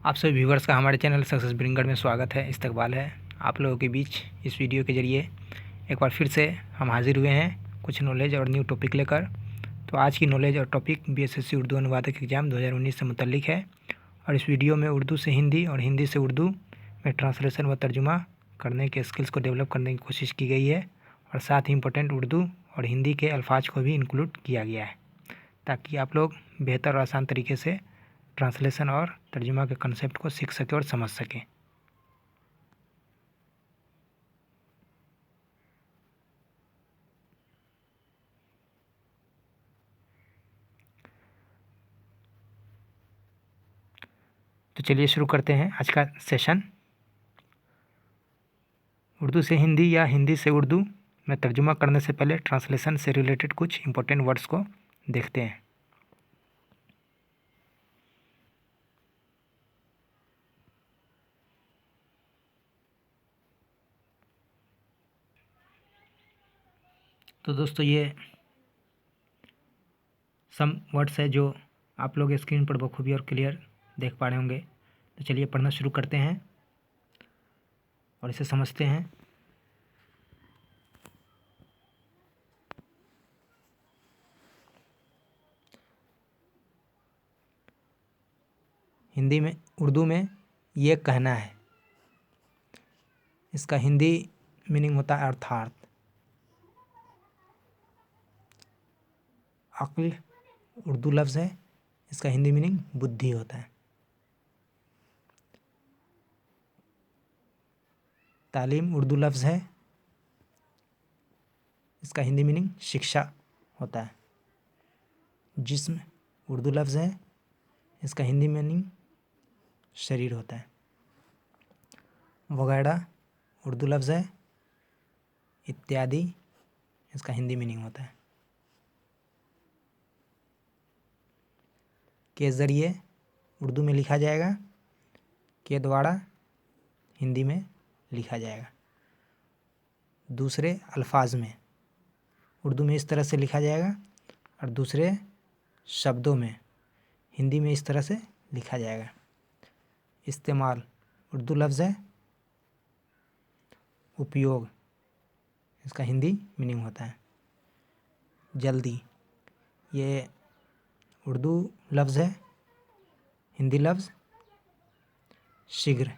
आप सभी व्यूवर्स का हमारे चैनल सक्सेस ब्रिंगर में स्वागत है। इस्तकबाल है आप लोगों के बीच। इस वीडियो के ज़रिए एक बार फिर से हम हाजिर हुए हैं कुछ नॉलेज और न्यू टॉपिक लेकर। तो आज की नॉलेज और टॉपिक बीएसएससी उर्दू अनुवादक एग्ज़ाम 2019 से मुतल्लिक है और इस वीडियो में उर्दू से हिंदी और हिंदी से उर्दू में ट्रांसलेशन व तर्जुमा करने के स्किल्स को डेवलप करने की कोशिश की गई है और साथ ही इम्पोर्टेंट उर्दू और हिंदी के अल्फाज को भी इंक्लूड किया गया है ताकि आप लोग बेहतर और आसान तरीके से ट्रांसलेशन और तर्जुमा के कंसेप्ट को सीख सकें और समझ सकें। तो चलिए शुरू करते हैं आज का सेशन। उर्दू से हिंदी या हिंदी से उर्दू में तर्जुमा करने से पहले ट्रांसलेशन से रिलेटेड कुछ इंपॉर्टेंट वर्ड्स को देखते हैं। तो दोस्तों ये सम वर्ड्स है जो आप लोग स्क्रीन पर बखूबी और क्लियर देख पा रहे होंगे। तो चलिए पढ़ना शुरू करते हैं और इसे समझते हैं। हिंदी में उर्दू में ये कहना है, इसका हिंदी मीनिंग होता है अर्थात। अक्ल उर्दू लफ्ज़ है, इसका हिंदी मीनिंग बुद्धि होता है। तालीम उर्दू लफ्ज़ है, इसका हिंदी मीनिंग शिक्षा होता है। जिस्म उर्दू लफ्ज़ है, इसका हिंदी मीनिंग शरीर होता है। वगैरह उर्दू लफ्ज़ है, इत्यादि इसका हिंदी मीनिंग होता है। के ज़रिए उर्दू में लिखा जाएगा, के द्वारा हिंदी में लिखा जाएगा। दूसरे अल्फाज में उर्दू में इस तरह से लिखा जाएगा और दूसरे शब्दों में हिंदी में इस तरह से लिखा जाएगा। इस्तेमाल उर्दू लफ्ज़ है, उपयोग इसका हिंदी मीनिंग होता है। जल्दी ये उर्दू लफ्ज़ है, हिंदी लफ्ज़ शीघ्र।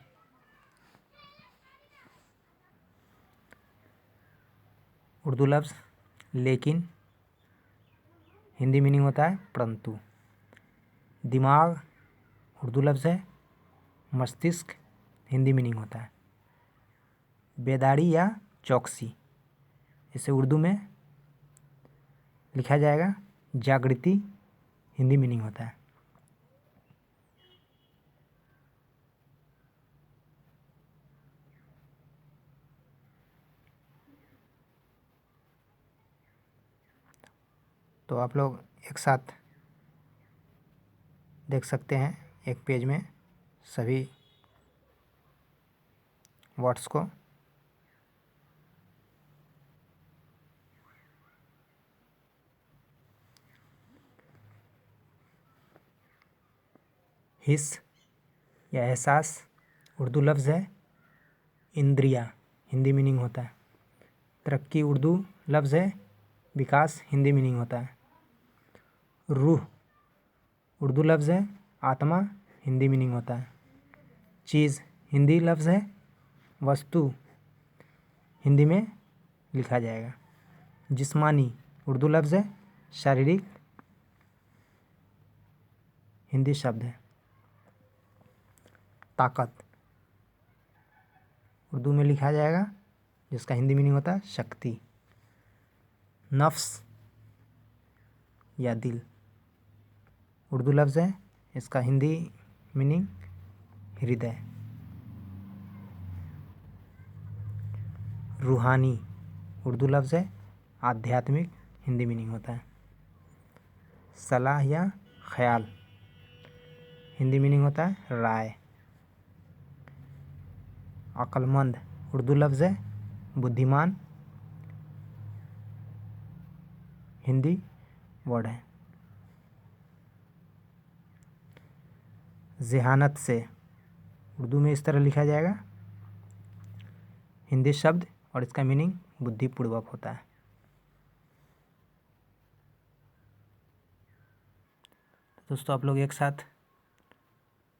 उर्दू लफ्ज़ लेकिन, हिंदी मीनिंग होता है परंतु। दिमाग उर्दू लफ्ज़ है, मस्तिष्क हिंदी मीनिंग होता है। बेदारी या चौकसी इसे उर्दू में लिखा जाएगा, जागृति हिंदी मीनिंग होता है। तो आप लोग एक साथ देख सकते हैं एक पेज में सभी वर्ड्स को। हिस्स या एहसास उर्दू लफ्ज़ है, इंद्रिया हिंदी मीनिंग होता है। तरक्की उर्दू लफ्ज़ है, विकास हिंदी मीनिंग होता है। रूह उर्दू लफ्ज़ है, आत्मा हिंदी मीनिंग होता है। चीज़ हिंदी लफ्ज़ है, वस्तु हिंदी में लिखा जाएगा। जिस्मानी उर्दू लफ्ज़ है, शारीरिक हिंदी शब्द है। ताकत उर्दू में लिखा जाएगा, जिसका हिंदी मीनिंग होता है शक्ति। नफ्स या दिल उर्दू लफ्ज़ है, इसका हिंदी मीनिंग हृदय। रूहानी उर्दू लफ्ज़ है, आध्यात्मिक हिंदी मीनिंग होता है। सलाह या ख्याल हिंदी मीनिंग होता है राय। अक्लमंद उर्दू लफ्ज़ है, बुद्धिमान हिंदी वर्ड है। ज़हानत से उर्दू में इस तरह लिखा जाएगा, हिंदी शब्द और इसका मीनिंग बुद्धिपूर्वक होता है। दोस्तों आप लोग एक साथ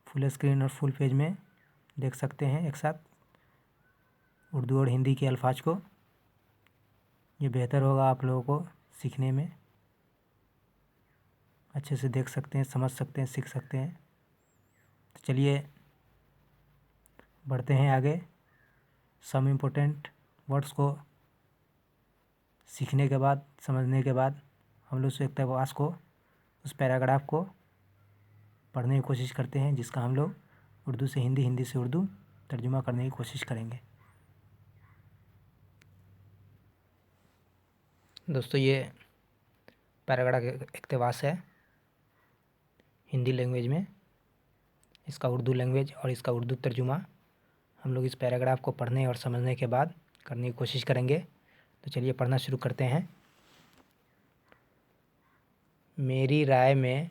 फुल स्क्रीन और फुल पेज में देख सकते हैं एक साथ उर्दू और हिंदी के अल्फाज को। ये बेहतर होगा आप लोगों को सीखने में, अच्छे से देख सकते हैं, समझ सकते हैं, सीख सकते हैं। तो चलिए बढ़ते हैं आगे। सम इम्पोर्टेंट वर्ड्स को सीखने के बाद, समझने के बाद हम लोग इकतबास को, उस पैराग्राफ को पढ़ने की कोशिश करते हैं, जिसका हम लोग उर्दू से हिंदी, हिंदी से उर्दू तर्जुमा करने की कोशिश करेंगे। दोस्तों ये पैराग्राफ इकतबास है हिंदी लैंग्वेज में, इसका उर्दू लैंग्वेज और इसका उर्दू तर्जुमा हम लोग इस पैराग्राफ को पढ़ने और समझने के बाद करने की कोशिश करेंगे। तो चलिए पढ़ना शुरू करते हैं। मेरी राय में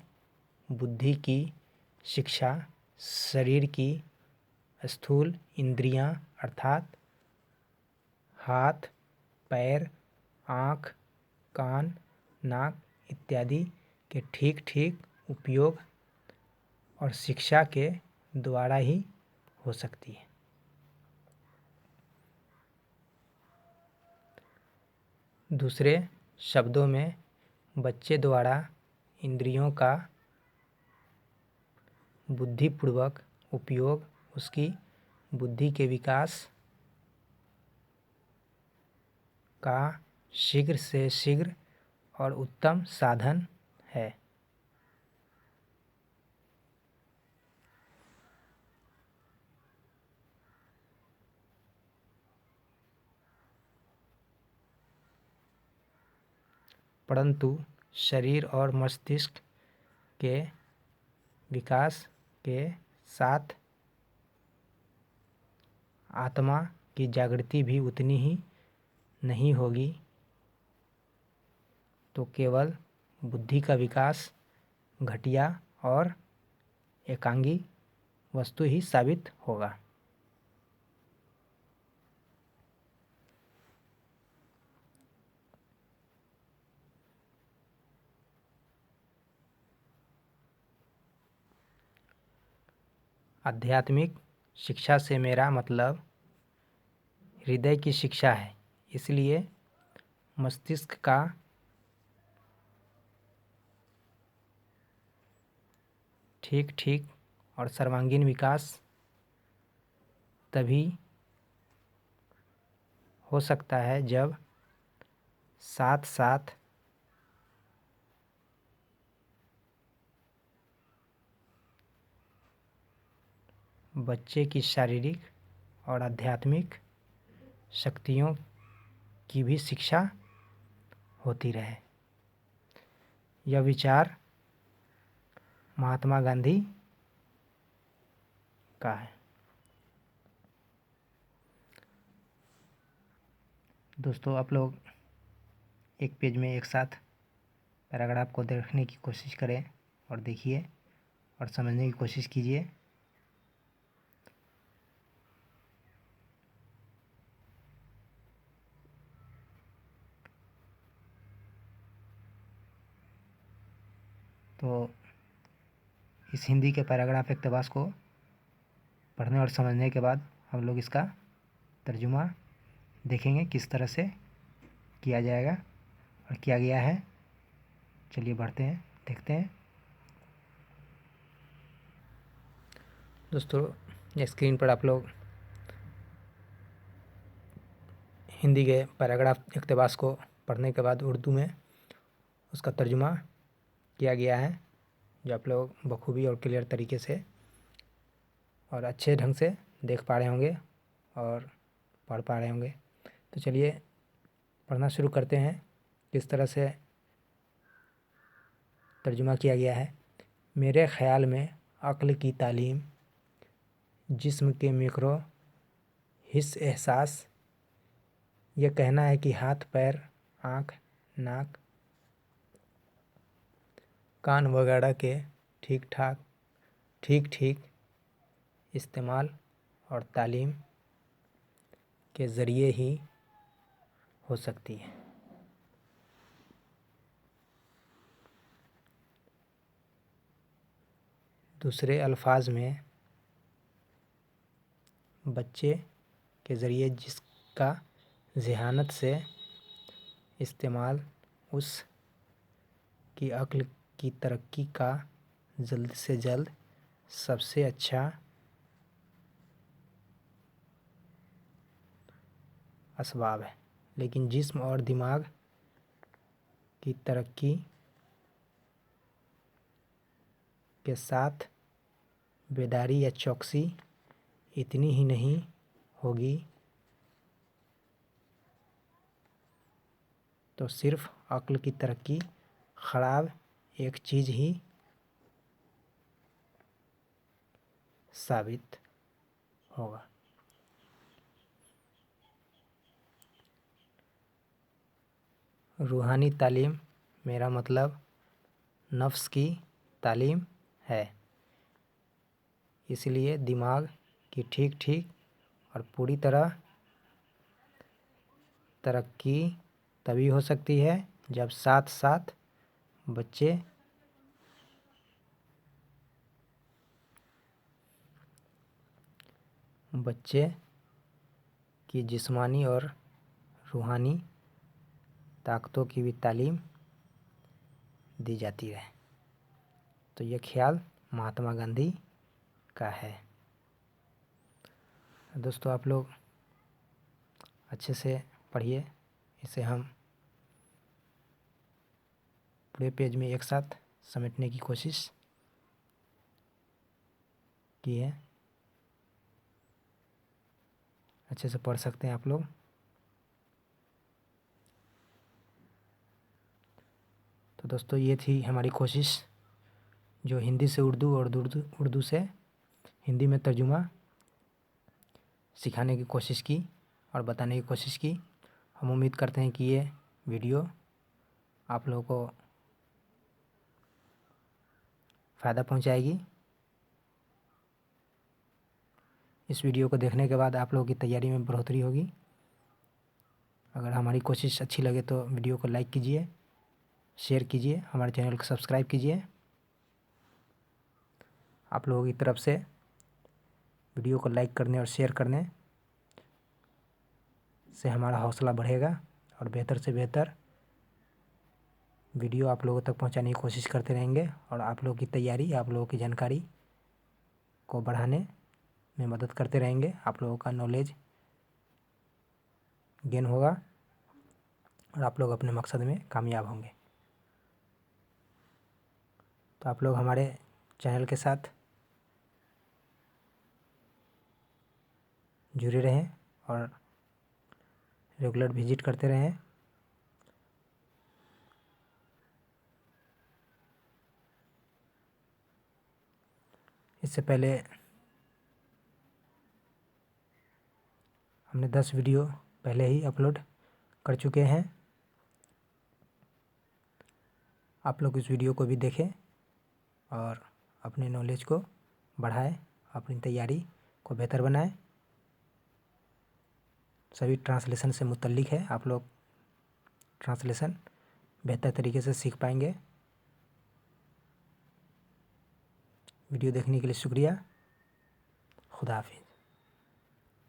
बुद्धि की शिक्षा शरीर की स्थूल इंद्रियां अर्थात हाथ, पैर, आँख, कान, नाक इत्यादि के ठीक ठीक उपयोग और शिक्षा के द्वारा ही हो सकती है। दूसरे शब्दों में बच्चे द्वारा इंद्रियों का बुद्धिपूर्वक उपयोग उसकी बुद्धि के विकास का शीघ्र से शीघ्र और उत्तम साधन है। परंतु शरीर और मस्तिष्क के विकास के साथ आत्मा की जागृति भी उतनी ही नहीं होगी, तो केवल बुद्धि का विकास घटिया और एकांगी वस्तु ही साबित होगा। आध्यात्मिक शिक्षा से मेरा मतलब हृदय की शिक्षा है, इसलिए मस्तिष्क का ठीक ठीक और सर्वांगीण विकास तभी हो सकता है जब साथ साथ बच्चे की शारीरिक और आध्यात्मिक शक्तियों की भी शिक्षा होती रहे। यह विचार महात्मा गांधी का है। दोस्तों आप लोग एक पेज में एक साथ पैराग्राफ को देखने की कोशिश करें और देखिए और समझने की कोशिश कीजिए। तो इस हिंदी के पैराग्राफ इक़्तिबास को पढ़ने और समझने के बाद हम लोग इसका तर्जुमा देखेंगे किस तरह से किया जाएगा और किया गया है। चलिए बढ़ते हैं, देखते हैं। दोस्तों स्क्रीन पर आप लोग हिंदी के पैराग्राफ इक़्तिबास को पढ़ने के बाद उर्दू में उसका तर्जुमा किया गया है, जो आप लोग बखूबी और क्लियर तरीके से और अच्छे ढंग से देख पा रहे होंगे और पढ़ पा रहे होंगे। तो चलिए पढ़ना शुरू करते हैं किस तरह से तर्जुमा किया गया है। मेरे ख़्याल में अक्ल की तालीम जिस्म के मिक्रो हिस्स एहसास, यह कहना है कि हाथ, पैर, आँख, नाक, कान वगैरह के ठीक ठीक इस्तेमाल और तालीम के ज़रिए ही हो सकती है। दूसरे अल्फाज में बच्चे के ज़रिए जिसका ज़हानत से इस्तेमाल उस की अक्ल की तरक्की का जल्द से जल्द सबसे अच्छा असबाब है। लेकिन जिस्म और दिमाग की तरक्की के साथ बेदारी या चौकसी इतनी ही नहीं होगी तो सिर्फ अक्ल की तरक्की ख़राब एक चीज़ ही साबित होगा। रूहानी तालीम मेरा मतलब नफ्स की तालीम है। इसलिए दिमाग की ठीक और पूरी तरह तरक्की तभी हो सकती है जब साथ साथ बच्चे की जिस्मानी और रूहानी ताकतों की भी तालीम दी जाती है। तो ये ख्याल महात्मा गांधी का है। दोस्तों आप लोग अच्छे से पढ़िए। इसे हम पूरे पेज में एक साथ समेटने की कोशिश की है। अच्छे से पढ़ सकते हैं आप लोग। तो दोस्तों ये थी हमारी कोशिश जो हिंदी से उर्दू और उर्दू से हिंदी में तर्जुमा सिखाने की कोशिश की और बताने की कोशिश की। हम उम्मीद करते हैं कि ये वीडियो आप लोगों को फ़ायदा पहुंचाएगी। इस वीडियो को देखने के बाद आप लोगों की तैयारी में बढ़ोतरी होगी। अगर हमारी कोशिश अच्छी लगे तो वीडियो को लाइक कीजिए, शेयर कीजिए, हमारे चैनल को सब्सक्राइब कीजिए। आप लोगों की तरफ से वीडियो को लाइक करने और शेयर करने से हमारा हौसला बढ़ेगा और बेहतर से बेहतर वीडियो आप लोगों तक पहुंचाने की कोशिश करते रहेंगे और आप लोगों की तैयारी, आप लोगों की जानकारी को बढ़ाने में मदद करते रहेंगे। आप लोगों का नॉलेज गेन होगा और आप लोग अपने मकसद में कामयाब होंगे। तो आप लोग हमारे चैनल के साथ जुड़े रहें और रेगुलर विजिट करते रहें। इससे पहले हमने 10 वीडियो पहले ही अपलोड कर चुके हैं। आप लोग इस वीडियो को भी देखें और अपने नॉलेज को बढ़ाएं, अपनी तैयारी को बेहतर बनाएं। सभी ट्रांसलेशन से मुतल्लिक है। आप लोग ट्रांसलेशन बेहतर तरीके से सीख पाएंगे। वीडियो देखने के लिए शुक्रिया। खुदा हाफिज़।